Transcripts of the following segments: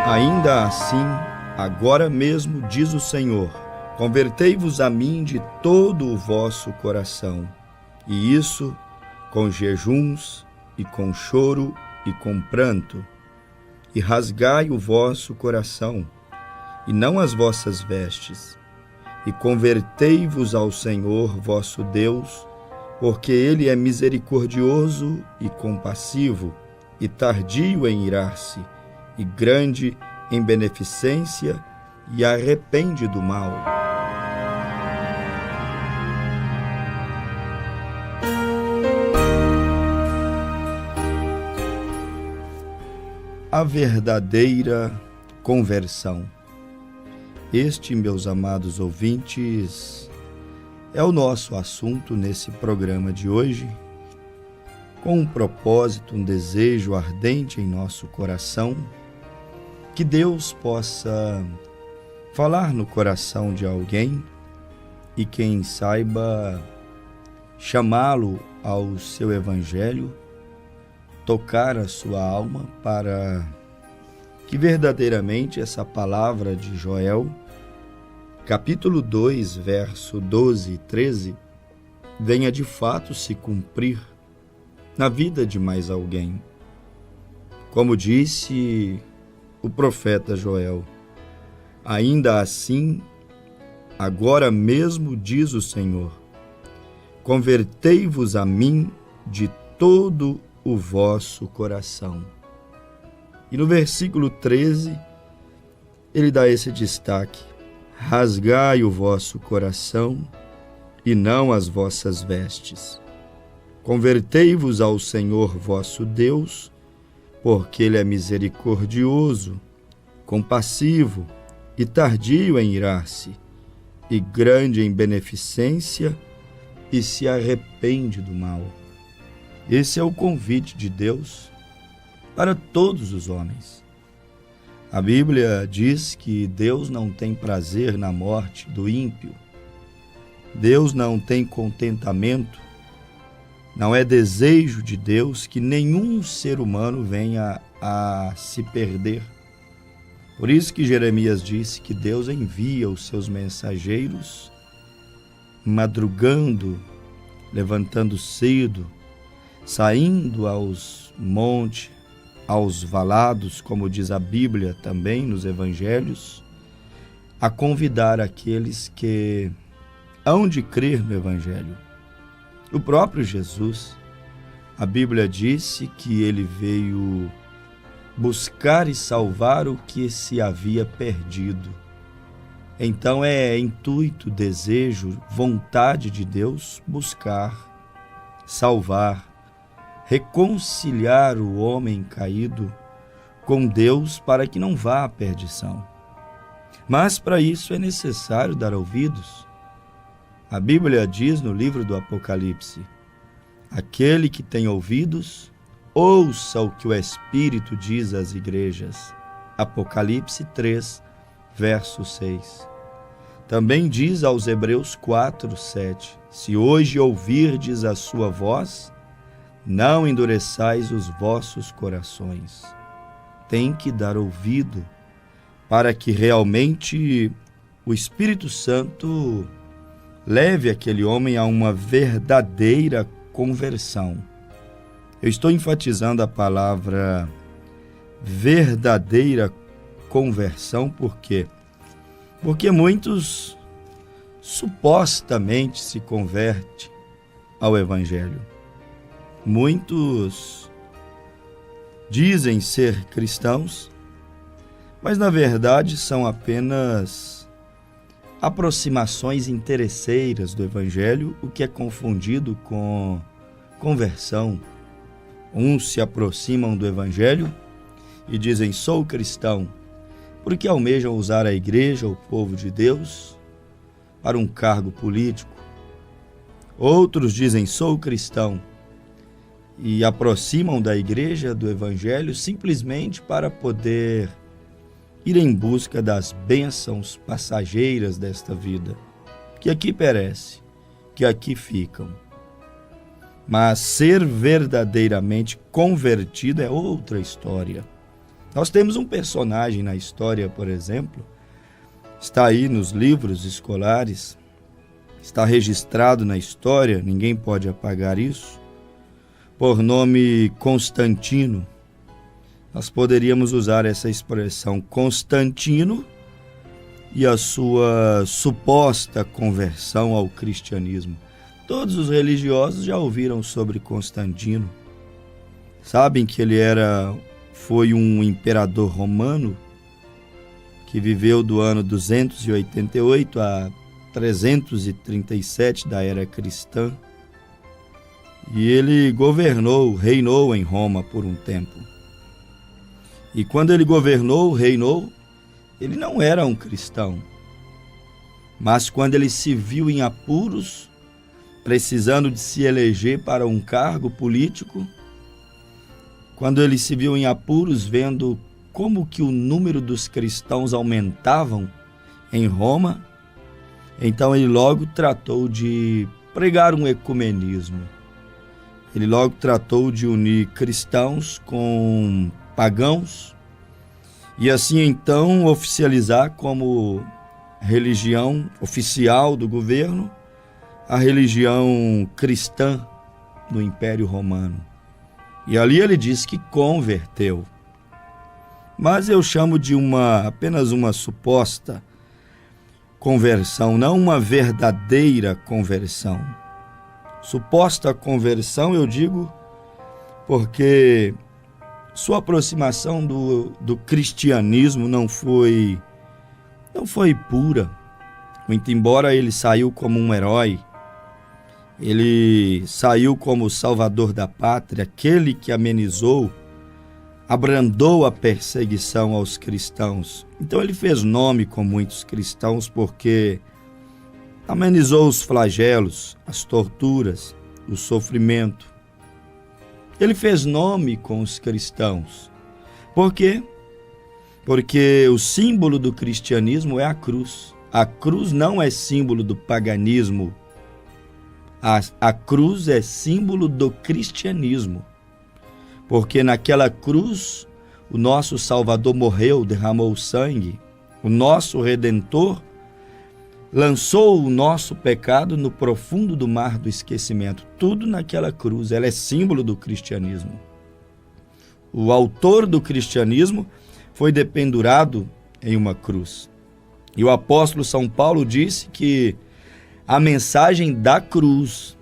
Ainda assim, agora mesmo, diz o Senhor, convertei-vos a mim de todo o vosso coração, e isso com jejuns, e com choro, e com pranto, e rasgai o vosso coração, e não as vossas vestes, e convertei-vos ao Senhor vosso Deus, porque Ele é misericordioso e compassivo, e tardio em irar-se, e grande em beneficência, e arrepende do mal. A verdadeira conversão. Este, meus amados ouvintes, é o nosso assunto nesse programa de hoje, com um propósito, um desejo ardente em nosso coração, que Deus possa falar no coração de alguém e quem saiba chamá-lo ao seu evangelho, tocar a sua alma para que verdadeiramente essa palavra de Joel, capítulo 2, verso 12 e 13, venha de fato se cumprir na vida de mais alguém. Como disse o profeta Joel, ainda assim, agora mesmo diz o Senhor, convertei-vos a mim de todo o vosso coração. E no versículo 13, ele dá esse destaque, rasgai o vosso coração e não as vossas vestes. Convertei-vos ao Senhor vosso Deus, porque Ele é misericordioso, compassivo e tardio em irar-se, e grande em beneficência, e se arrepende do mal. Esse é o convite de Deus para todos os homens. A Bíblia diz que Deus não tem prazer na morte do ímpio. Deus não tem contentamento. Não é desejo de Deus que nenhum ser humano venha a se perder. Por isso que Jeremias disse que Deus envia os seus mensageiros madrugando, levantando cedo, saindo aos montes, aos valados, como diz a Bíblia também nos evangelhos, a convidar aqueles que hão de crer no evangelho. O próprio Jesus, a Bíblia disse que ele veio buscar e salvar o que se havia perdido. Então é intuito, desejo, vontade de Deus buscar, salvar, reconciliar o homem caído com Deus para que não vá à perdição. Mas para isso é necessário dar ouvidos. A Bíblia diz no livro do Apocalipse, aquele que tem ouvidos, ouça o que o Espírito diz às igrejas. Apocalipse 3, verso 6. Também diz aos Hebreus 4, 7, se hoje ouvirdes a sua voz, não endureçais os vossos corações. Tem que dar ouvido para que realmente o Espírito Santo leve aquele homem a uma verdadeira conversão. Eu estou enfatizando a palavra verdadeira conversão, por quê? Porque muitos supostamente se convertem ao Evangelho. Muitos dizem ser cristãos, mas na verdade são apenas aproximações interesseiras do Evangelho, o que é confundido com conversão. Uns se aproximam do Evangelho e dizem, sou cristão, porque almejam usar a igreja, o povo de Deus, para um cargo político. Outros dizem, sou cristão, e aproximam da igreja, do Evangelho, simplesmente para poder ir em busca das bênçãos passageiras desta vida, que aqui perece, que aqui ficam. Mas ser verdadeiramente convertido é outra história. Nós temos um personagem na história, por exemplo, está aí nos livros escolares, está registrado na história, ninguém pode apagar isso, por nome Constantino. Nós poderíamos usar essa expressão Constantino e a sua suposta conversão ao cristianismo. Todos os religiosos já ouviram sobre Constantino. Sabem que ele foi um imperador romano que viveu do ano 288 a 337 da era cristã. E ele reinou em Roma por um tempo. E quando ele reinou, ele não era um cristão. Mas quando ele se viu em apuros, precisando de se eleger para um cargo político, quando ele se viu em apuros, vendo como que o número dos cristãos aumentavam em Roma, então ele logo tratou de pregar um ecumenismo. Ele logo tratou de unir cristãos com pagãos e assim então oficializar como religião oficial do governo a religião cristã do Império Romano. E ali ele diz que converteu. Mas eu chamo de apenas uma suposta conversão, não uma verdadeira conversão. Suposta conversão, eu digo, porque sua aproximação do cristianismo não foi pura. Muito embora ele saiu como um herói, ele saiu como o salvador da pátria, aquele que amenizou, abrandou a perseguição aos cristãos. Então ele fez nome com muitos cristãos porque amenizou os flagelos, as torturas, o sofrimento. Ele fez nome com os cristãos. Por quê? Porque o símbolo do cristianismo é a cruz. A cruz não é símbolo do paganismo. A cruz é símbolo do cristianismo. Porque naquela cruz o nosso Salvador morreu, derramou sangue. O nosso Redentor lançou o nosso pecado no profundo do mar do esquecimento. Tudo naquela cruz, ela é símbolo do cristianismo. O autor do cristianismo foi dependurado em uma cruz. E o apóstolo São Paulo disse que a mensagem da cruz,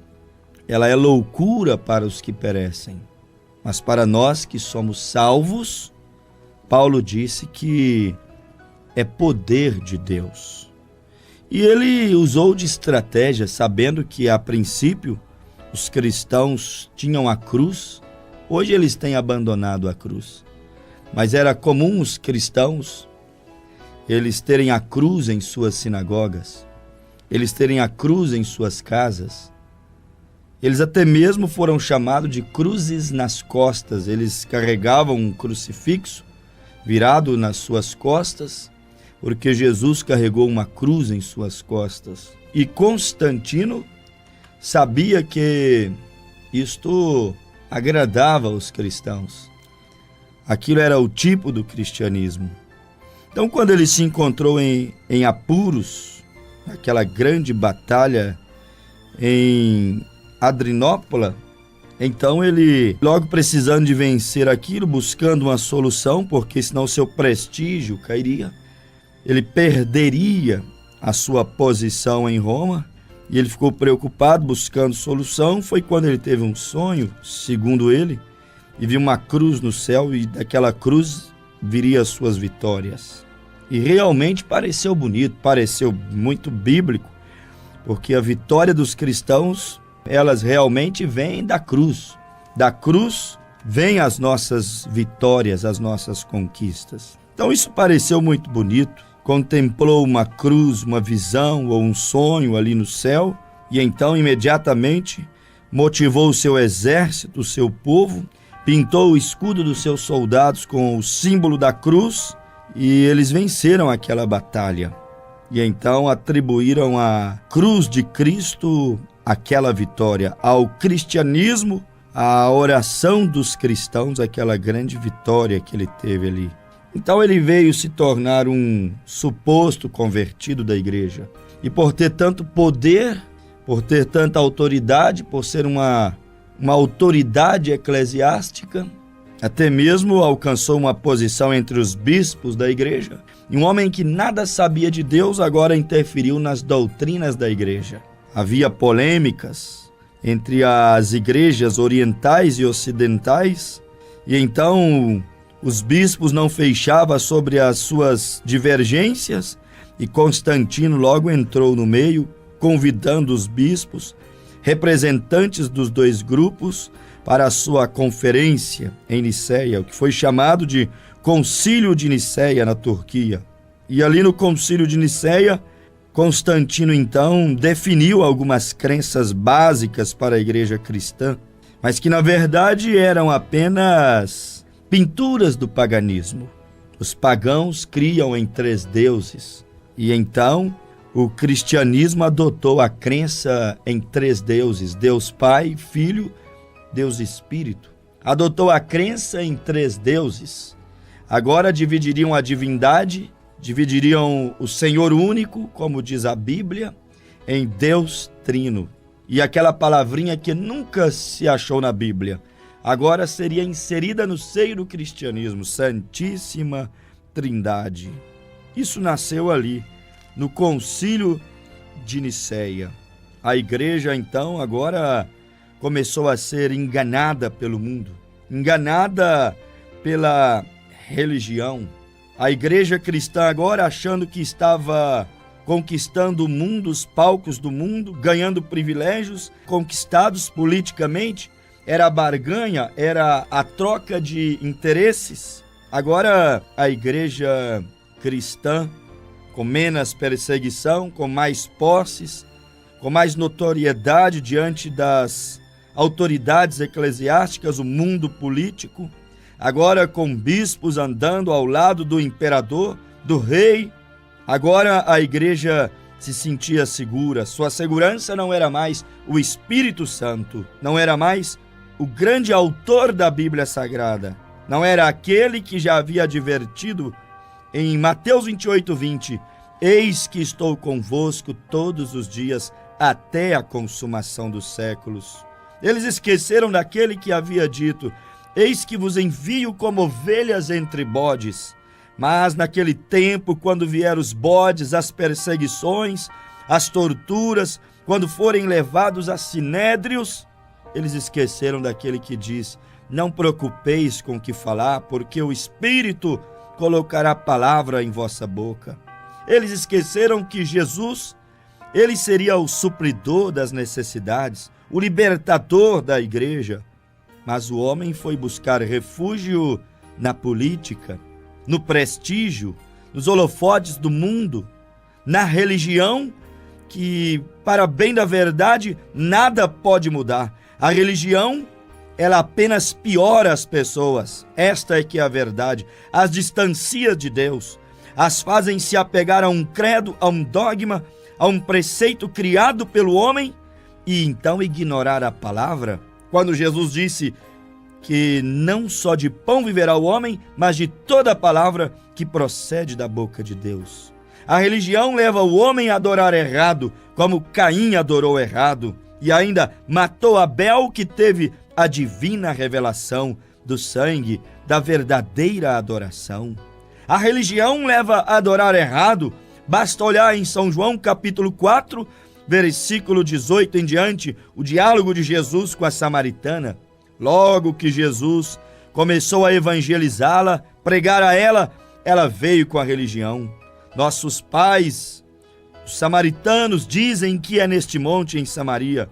ela é loucura para os que perecem. Mas para nós que somos salvos, Paulo disse que é poder de Deus. E ele usou de estratégia, sabendo que a princípio os cristãos tinham a cruz. Hoje eles têm abandonado a cruz. Mas era comum os cristãos, eles terem a cruz em suas sinagogas, eles terem a cruz em suas casas. Eles até mesmo foram chamados de cruzes nas costas. Eles carregavam um crucifixo virado nas suas costas, porque Jesus carregou uma cruz em suas costas. E Constantino sabia que isto agradava aos cristãos. Aquilo era o tipo do cristianismo. Então, quando ele se encontrou em apuros, naquela grande batalha em Adrianópolis, então ele, logo precisando de vencer aquilo, buscando uma solução, porque senão seu prestígio cairia, ele perderia a sua posição em Roma, e ele ficou preocupado, buscando solução. Foi quando ele teve um sonho, segundo ele, e viu uma cruz no céu, e daquela cruz viria as suas vitórias. E realmente pareceu bonito, pareceu muito bíblico, porque a vitória dos cristãos, elas realmente vêm da cruz. Da cruz vêm as nossas vitórias, as nossas conquistas. Então isso pareceu muito bonito. Contemplou uma cruz, uma visão ou um sonho ali no céu, e então imediatamente motivou o seu exército, o seu povo, pintou o escudo dos seus soldados com o símbolo da cruz, e eles venceram aquela batalha. E então atribuíram à cruz de Cristo aquela vitória, ao cristianismo, à oração dos cristãos, aquela grande vitória que ele teve ali. Então ele veio se tornar um suposto convertido da igreja. E por ter tanto poder, por ter tanta autoridade, por ser uma autoridade eclesiástica, até mesmo alcançou uma posição entre os bispos da igreja. E um homem que nada sabia de Deus agora interferiu nas doutrinas da igreja. Havia polêmicas entre as igrejas orientais e ocidentais, e então os bispos não fechavam sobre as suas divergências, e Constantino logo entrou no meio, convidando os bispos, representantes dos dois grupos, para a sua conferência em Niceia, o que foi chamado de Concílio de Niceia na Turquia. E ali no Concílio de Niceia, Constantino então definiu algumas crenças básicas para a igreja cristã, mas que na verdade eram apenas pinturas do paganismo. Os pagãos criam em 3 deuses, e então o cristianismo adotou a crença em 3 deuses, Deus Pai, Filho, Deus Espírito. Adotou a crença em 3 deuses. Agora dividiriam a divindade, dividiriam o Senhor único, como diz a Bíblia, em Deus Trino. E aquela palavrinha que nunca se achou na Bíblia, agora seria inserida no seio do cristianismo, Santíssima Trindade. Isso nasceu ali, no Concílio de Niceia. A igreja, então, agora começou a ser enganada pelo mundo, enganada pela religião. A igreja cristã agora achando que estava conquistando o mundo, os palcos do mundo, ganhando privilégios, conquistados politicamente, era a barganha, era a troca de interesses. Agora a igreja cristã, com menos perseguição, com mais posses, com mais notoriedade diante das autoridades eclesiásticas, o mundo político, agora com bispos andando ao lado do imperador, do rei. Agora a igreja se sentia segura. Sua segurança não era mais o Espírito Santo, não era mais o grande autor da Bíblia Sagrada, não era aquele que já havia advertido em Mateus 28:20, eis que estou convosco todos os dias até a consumação dos séculos. Eles esqueceram daquele que havia dito, eis que vos envio como ovelhas entre bodes. Mas naquele tempo, quando vieram os bodes, as perseguições, as torturas, quando forem levados a sinédrios, eles esqueceram daquele que diz, não preocupeis com o que falar, porque o Espírito colocará palavra em vossa boca. Eles esqueceram que Jesus, ele seria o supridor das necessidades, o libertador da igreja. Mas o homem foi buscar refúgio na política, no prestígio, nos holofotes do mundo, na religião que, para bem da verdade, nada pode mudar. A religião, ela apenas piora as pessoas. Esta é que é a verdade. As distancia de Deus, as fazem se apegar a um credo, a um dogma, a um preceito criado pelo homem e então ignorar a palavra. Quando Jesus disse que não só de pão viverá o homem, mas de toda a palavra que procede da boca de Deus. A religião leva o homem a adorar errado, como Caim adorou errado, e ainda matou Abel, que teve a divina revelação do sangue, da verdadeira adoração. A religião leva a adorar errado. Basta olhar em São João capítulo 4, versículo 18 em diante, o diálogo de Jesus com a samaritana. Logo que Jesus começou a evangelizá-la, pregar a ela, ela veio com a religião. Nossos pais, os samaritanos, dizem que é neste monte em Samaria.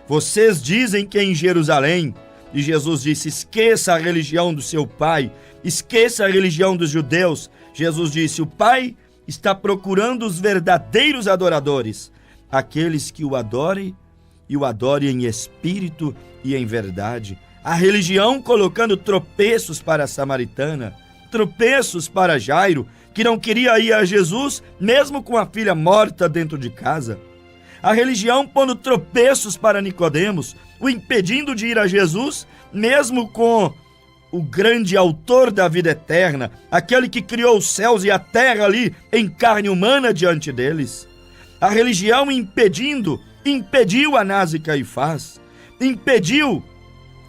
Vocês dizem que é em Jerusalém. E Jesus disse, esqueça a religião do seu pai, esqueça a religião dos judeus. Jesus disse, o Pai está procurando os verdadeiros adoradores, aqueles que o adorem e o adorem em espírito e em verdade. A religião colocando tropeços para a samaritana, tropeços para Jairo, que não queria ir a Jesus, mesmo com a filha morta dentro de casa. A religião pondo tropeços para Nicodemos, o impedindo de ir a Jesus, mesmo com o grande autor da vida eterna, aquele que criou os céus e a terra ali em carne humana diante deles. A religião impediu Anás e Caifás, impediu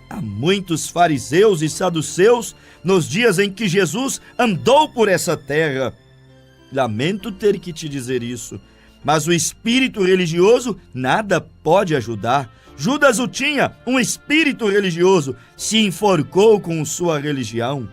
a muitos fariseus e saduceus nos dias em que Jesus andou por essa terra. Lamento ter que te dizer isso, mas o espírito religioso nada pode ajudar. Judas o tinha, um espírito religioso, se enforcou com sua religião.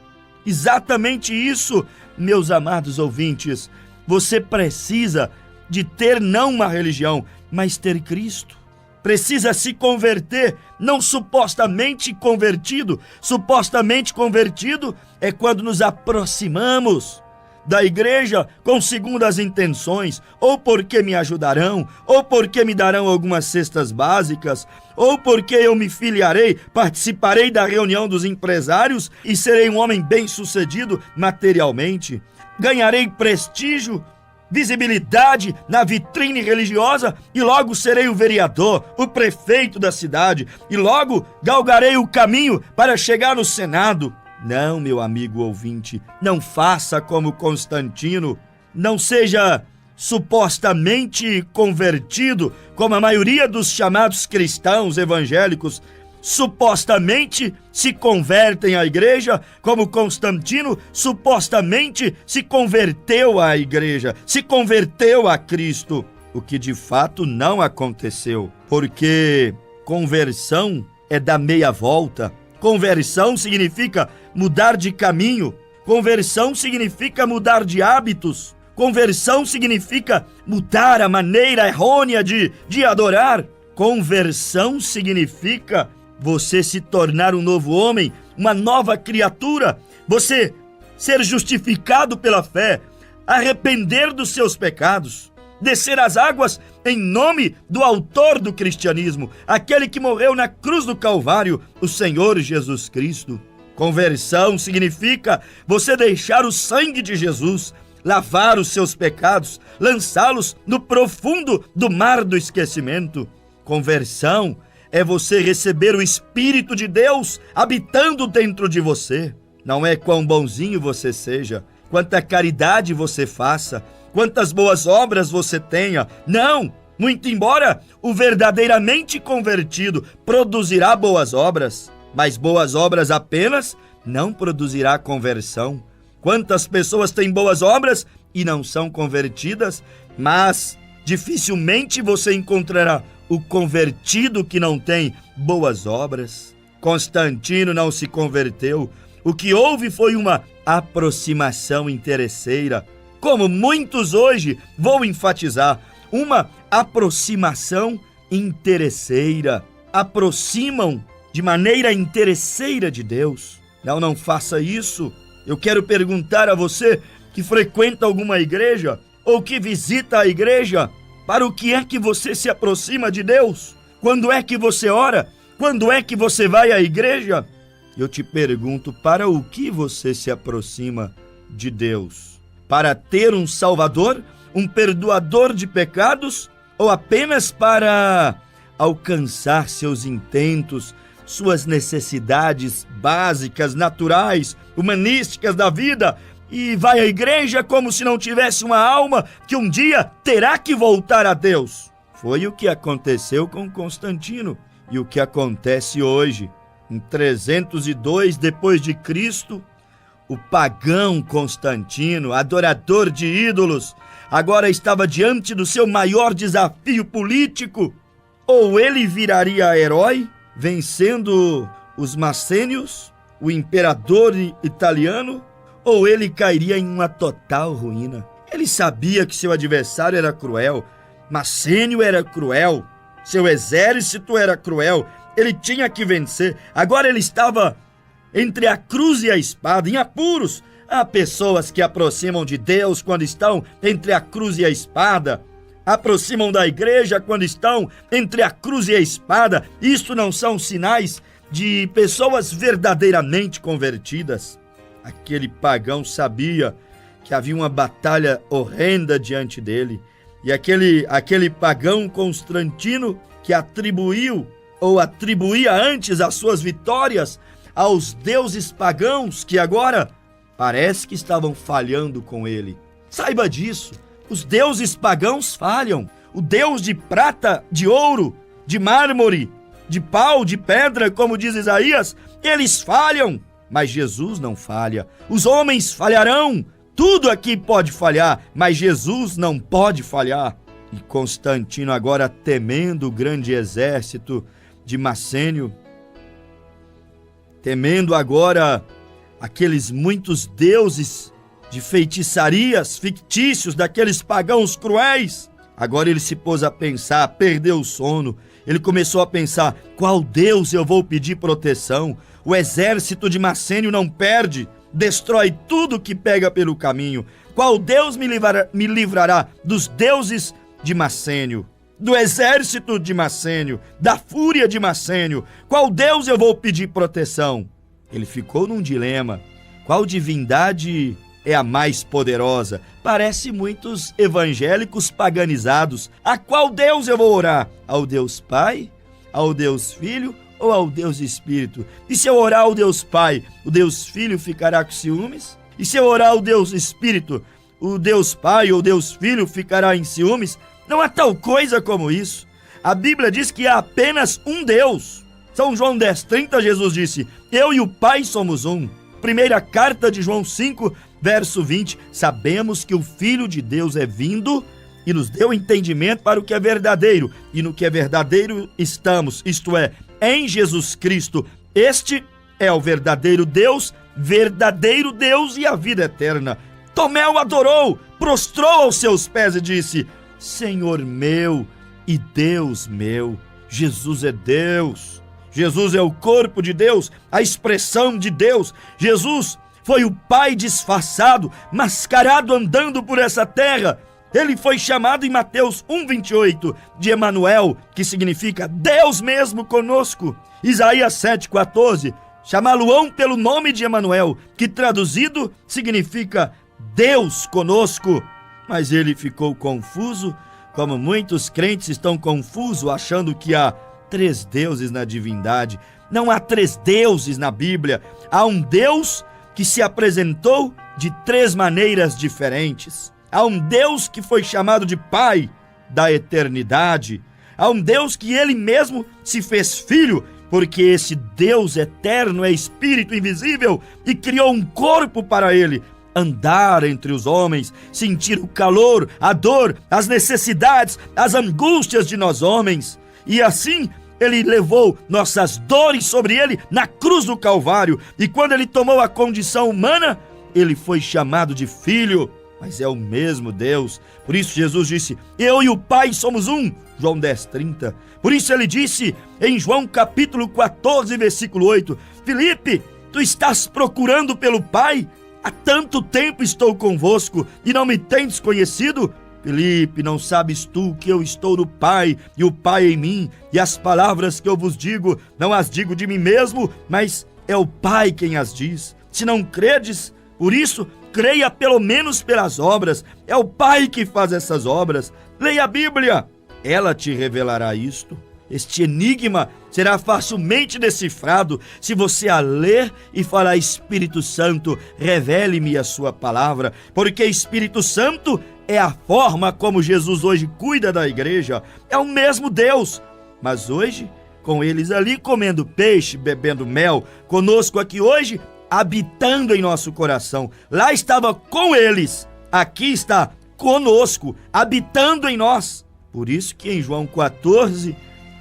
Exatamente isso, meus amados ouvintes. Você precisa de ter não uma religião, mas ter Cristo. Precisa se converter, não supostamente convertido. Supostamente convertido é quando nos aproximamos da igreja com segundas intenções, ou porque me ajudarão, ou porque me darão algumas cestas básicas, ou porque eu me filiarei, participarei da reunião dos empresários e serei um homem bem-sucedido materialmente. Ganharei prestígio, visibilidade na vitrine religiosa e logo serei o vereador, o prefeito da cidade e logo galgarei o caminho para chegar no Senado. Não, meu amigo ouvinte, não faça como Constantino, não seja supostamente convertido, como a maioria dos chamados cristãos evangélicos supostamente se convertem à igreja, como Constantino supostamente se converteu à igreja, se converteu a Cristo, o que de fato não aconteceu, porque conversão é dar meia volta. Conversão significa mudar de caminho. Conversão significa mudar de hábitos. Conversão significa mudar a maneira errônea de adorar. Conversão significa você se tornar um novo homem, uma nova criatura. Você ser justificado pela fé, arrepender dos seus pecados, descer as águas em nome do autor do cristianismo, aquele que morreu na cruz do Calvário, o Senhor Jesus Cristo. Conversão significa você deixar o sangue de Jesus, lavar os seus pecados, lançá-los no profundo do mar do esquecimento. Conversão é você receber o Espírito de Deus habitando dentro de você. Não é quão bonzinho você seja, quanta caridade você faça, quantas boas obras você tenha. Não! Muito embora o verdadeiramente convertido produzirá boas obras, mas boas obras apenas não produzirá conversão. Quantas pessoas têm boas obras e não são convertidas, mas dificilmente você encontrará o convertido que não tem boas obras. Constantino não se converteu. O que houve foi uma aproximação interesseira. Como muitos hoje, vou enfatizar, uma aproximação interesseira. Aproximam de maneira interesseira de Deus. Não faça isso. Eu quero perguntar a você que frequenta alguma igreja ou que visita a igreja, para o que é que você se aproxima de Deus? Quando é que você ora? Quando é que você vai à igreja? Eu te pergunto, para o que você se aproxima de Deus? Para ter um Salvador, um perdoador de pecados, ou apenas para alcançar seus intentos, suas necessidades básicas, naturais, humanísticas da vida, e vai à igreja como se não tivesse uma alma que um dia terá que voltar a Deus? Foi o que aconteceu com Constantino e o que acontece hoje. Em 302 depois de Cristo, o pagão Constantino, adorador de ídolos, agora estava diante do seu maior desafio político. Ou ele viraria herói, vencendo os Macênios, o imperador italiano, ou ele cairia em uma total ruína. Ele sabia que seu adversário era cruel, Macênio era cruel, seu exército era cruel, ele tinha que vencer. Agora ele estava entre a cruz e a espada, em apuros. Há pessoas que aproximam de Deus quando estão entre a cruz e a espada, aproximam da igreja quando estão entre a cruz e a espada. Isto não são sinais de pessoas verdadeiramente convertidas. Aquele pagão sabia que havia uma batalha horrenda diante dele. E aquele pagão Constantino que atribuía antes as suas vitórias aos deuses pagãos que agora parece que estavam falhando com ele. Saiba disso, os deuses pagãos falham. O Deus de prata, de ouro, de mármore, de pau, de pedra, como diz Isaías, eles falham, mas Jesus não falha. Os homens falharão, tudo aqui pode falhar, mas Jesus não pode falhar. E Constantino, agora temendo o grande exército de Massênio, temendo agora aqueles muitos deuses de feitiçarias fictícios daqueles pagãos cruéis, agora ele se pôs a pensar, perdeu o sono. Ele começou a pensar: qual Deus eu vou pedir proteção? O exército de Massênio não perde, destrói tudo que pega pelo caminho. Qual Deus me livrará dos deuses de Massênio, do exército de Massênio, da fúria de Massênio? Qual Deus eu vou pedir proteção? Ele ficou num dilema. Qual divindade é a mais poderosa? Parece muitos evangélicos paganizados. A qual Deus eu vou orar? Ao Deus Pai? Ao Deus Filho? Ou ao Deus Espírito? E se eu orar ao Deus Pai, o Deus Filho ficará com ciúmes? E se eu orar ao Deus Espírito, o Deus Pai ou Deus Filho ficará em ciúmes? Não há tal coisa como isso. A Bíblia diz que há apenas um Deus. São João 10,30, Jesus disse: eu e o Pai somos um. Primeira carta de João 5, verso 20, sabemos que o Filho de Deus é vindo e nos deu entendimento para o que é verdadeiro, e no que é verdadeiro estamos, isto é, em Jesus Cristo. Este é o verdadeiro Deus e a vida eterna. Tomé o adorou, prostrou aos seus pés e disse: Senhor meu e Deus meu. Jesus é Deus. Jesus é o corpo de Deus, a expressão de Deus. Jesus foi o Pai disfarçado, mascarado, andando por essa terra. Ele foi chamado em Mateus 1,28 de Emanuel, que significa Deus mesmo conosco. Isaías 7,14, chamá-lo-ão pelo nome de Emanuel, que traduzido significa Deus conosco. Mas ele ficou confuso, como muitos crentes estão confusos, achando que há 3 deuses na divindade. Não há 3 deuses na Bíblia. Há um Deus que se apresentou de 3 maneiras diferentes. Há um Deus que foi chamado de Pai da eternidade. Há um Deus que ele mesmo se fez filho, porque esse Deus eterno é espírito invisível e criou um corpo para ele andar entre os homens, sentir o calor, a dor, as necessidades, as angústias de nós homens. E assim ele levou nossas dores sobre ele na cruz do Calvário. E quando ele tomou a condição humana, ele foi chamado de filho. Mas é o mesmo Deus. Por isso Jesus disse: eu e o Pai somos um. João 10,30. Por isso ele disse em João capítulo 14, versículo 8: Filipe, tu estás procurando pelo Pai? Há tanto tempo estou convosco e não me tendes conhecido? Filipe, não sabes tu que eu estou no Pai e o Pai em mim? E as palavras que eu vos digo, não as digo de mim mesmo, mas é o Pai quem as diz. Se não credes, por isso, creia pelo menos pelas obras. É o Pai que faz essas obras. Leia a Bíblia, ela te revelará isto. Este enigma será facilmente decifrado se você a ler e falar: Espírito Santo, revele-me a sua palavra, porque Espírito Santo é a forma como Jesus hoje cuida da igreja. É o mesmo Deus, mas hoje com eles ali comendo peixe, bebendo mel, conosco aqui hoje, habitando em nosso coração. Lá estava com eles, aqui está conosco, habitando em nós. Por isso que em João 14,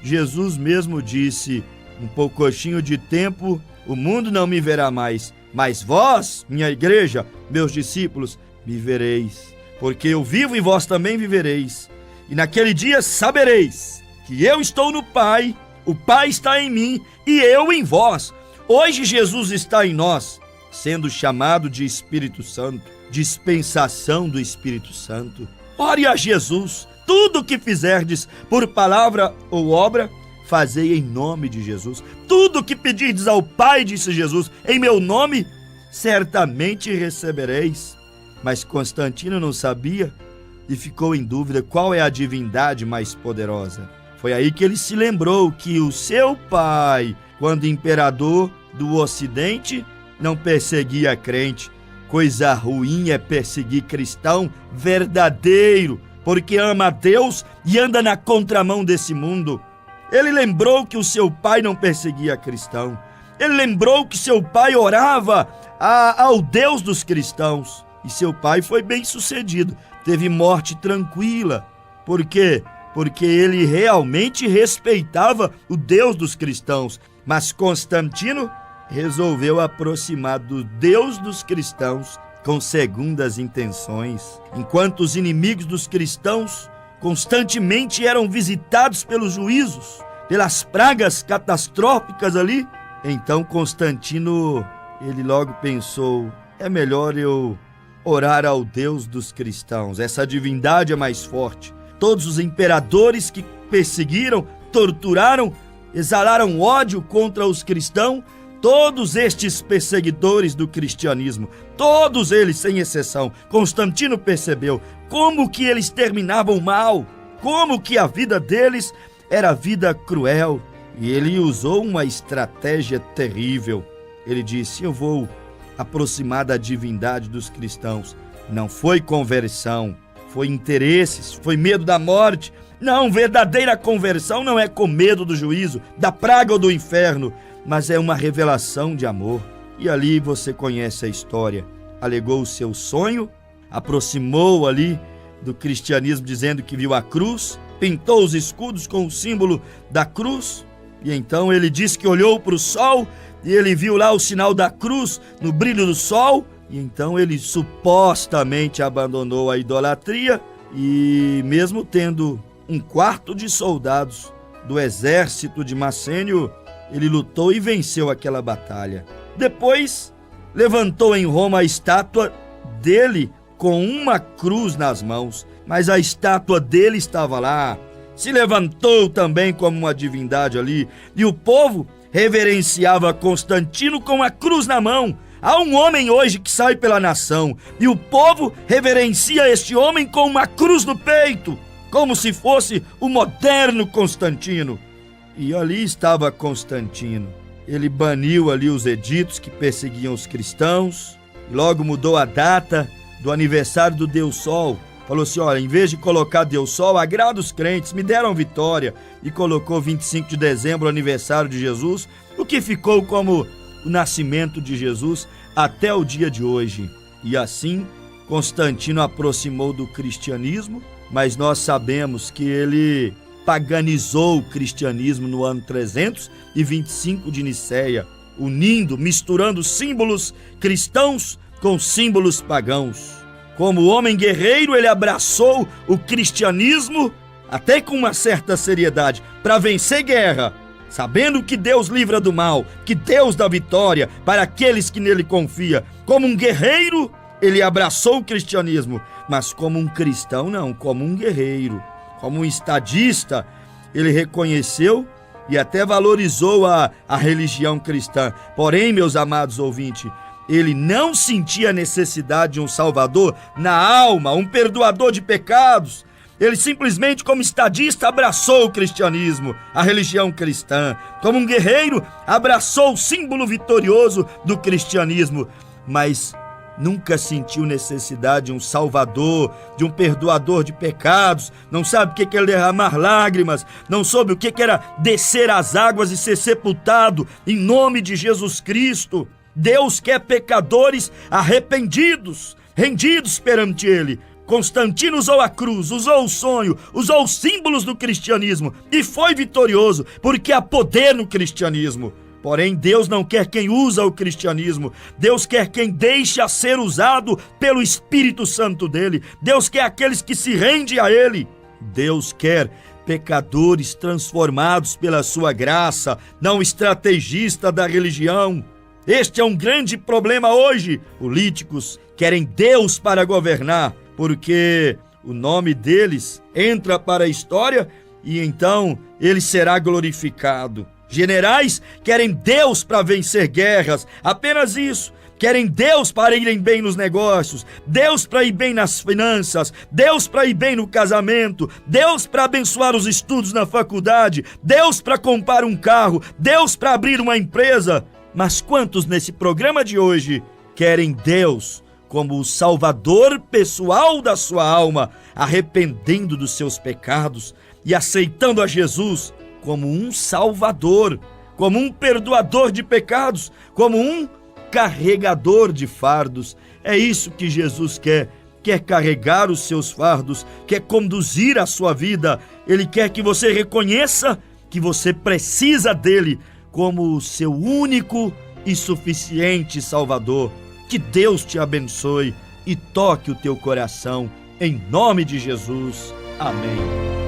Jesus mesmo disse: um pouquinho de tempo, o mundo não me verá mais, mas vós, minha igreja, meus discípulos, me vereis, porque eu vivo e vós também vivereis. E naquele dia sabereis que eu estou no Pai, o Pai está em mim e eu em vós. Hoje Jesus está em nós, sendo chamado de Espírito Santo, dispensação do Espírito Santo. Ore a Jesus. Tudo o que fizerdes por palavra ou obra, fazei em nome de Jesus. Tudo o que pedirdes ao Pai, disse Jesus, em meu nome, certamente recebereis. Mas Constantino não sabia e ficou em dúvida qual é a divindade mais poderosa. Foi aí que ele se lembrou que o seu pai, quando imperador, do Ocidente não perseguia crente. Coisa ruim é perseguir cristão verdadeiro, porque ama a Deus e anda na contramão desse mundo. Ele lembrou que o seu pai não perseguia cristão. Ele lembrou que seu pai orava ao Deus dos cristãos. E seu pai foi bem sucedido, teve morte tranquila. Por quê? Porque ele realmente respeitava o Deus dos cristãos. Mas Constantino resolveu aproximar do Deus dos cristãos com segundas intenções. Enquanto os inimigos dos cristãos constantemente eram visitados pelos juízos, pelas pragas catastróficas ali, então Constantino, ele logo pensou, é melhor eu orar ao Deus dos cristãos, essa divindade é mais forte. Todos os imperadores que perseguiram, torturaram, exalaram ódio contra os cristãos, todos estes perseguidores do cristianismo, todos eles sem exceção, Constantino percebeu como que eles terminavam mal, como que a vida deles era vida cruel. E ele usou uma estratégia terrível. Ele disse, eu vou aproximar da divindade dos cristãos. Não foi conversão, foi interesses, foi medo da morte. Não, verdadeira conversão não é com medo do juízo, da praga ou do inferno, mas é uma revelação de amor. E ali você conhece a história. Alegou o seu sonho, aproximou ali do cristianismo dizendo que viu a cruz, pintou os escudos com o símbolo da cruz, e então ele disse que olhou para o sol e ele viu lá o sinal da cruz no brilho do sol, e então ele supostamente abandonou a idolatria e, mesmo tendo um quarto de soldados do exército de Macênio, ele lutou e venceu aquela batalha. Depois, levantou em Roma a estátua dele com uma cruz nas mãos, mas a estátua dele estava lá. Se levantou também como uma divindade ali, e o povo reverenciava Constantino com a cruz na mão. Há um homem hoje que sai pela nação, e o povo reverencia este homem com uma cruz no peito, como se fosse o moderno Constantino. E ali estava Constantino. Ele baniu ali os editos que perseguiam os cristãos, logo mudou a data do aniversário do Deus Sol. Falou assim, olha, em vez de colocar Deus Sol, agrada os crentes, me deram vitória. E colocou 25 de dezembro, aniversário de Jesus, o que ficou como o nascimento de Jesus até o dia de hoje. E assim, Constantino aproximou do cristianismo, mas nós sabemos que ele paganizou o cristianismo no ano 325 de Nicéia, unindo, misturando símbolos cristãos com símbolos pagãos. Como homem guerreiro, ele abraçou o cristianismo até com uma certa seriedade para vencer guerra, sabendo que Deus livra do mal, que Deus dá vitória para aqueles que nele confiam. Como um guerreiro, ele abraçou o cristianismo, mas como um cristão não, como um guerreiro, como um estadista, ele reconheceu e até valorizou a religião cristã. Porém, meus amados ouvintes, ele não sentia a necessidade de um salvador na alma, um perdoador de pecados. Ele simplesmente, como estadista, abraçou o cristianismo, a religião cristã. Como um guerreiro, abraçou o símbolo vitorioso do cristianismo, mas nunca sentiu necessidade de um salvador, de um perdoador de pecados. Não sabe o que era derramar lágrimas, não soube o que era descer às águas e ser sepultado em nome de Jesus Cristo. Deus quer pecadores arrependidos, rendidos perante Ele. Constantino usou a cruz, usou o sonho, usou os símbolos do cristianismo e foi vitorioso, porque há poder no cristianismo. Porém, Deus não quer quem usa o cristianismo. Deus quer quem deixa ser usado pelo Espírito Santo dele. Deus quer aqueles que se rendem a Ele. Deus quer pecadores transformados pela sua graça, não estrategista da religião. Este é um grande problema hoje. Políticos querem Deus para governar, porque o nome deles entra para a história e então ele será glorificado. Generais querem Deus para vencer guerras, apenas isso. Querem Deus para irem bem nos negócios, Deus para ir bem nas finanças, Deus para ir bem no casamento, Deus para abençoar os estudos na faculdade, Deus para comprar um carro, Deus para abrir uma empresa. Mas quantos nesse programa de hoje querem Deus como o salvador pessoal da sua alma, arrependendo dos seus pecados e aceitando a Jesus como um salvador, como um perdoador de pecados, como um carregador de fardos? É isso que Jesus quer carregar os seus fardos, quer conduzir a sua vida. Ele quer que você reconheça que você precisa dele como o seu único e suficiente Salvador. Que Deus te abençoe e toque o teu coração, em nome de Jesus. Amém.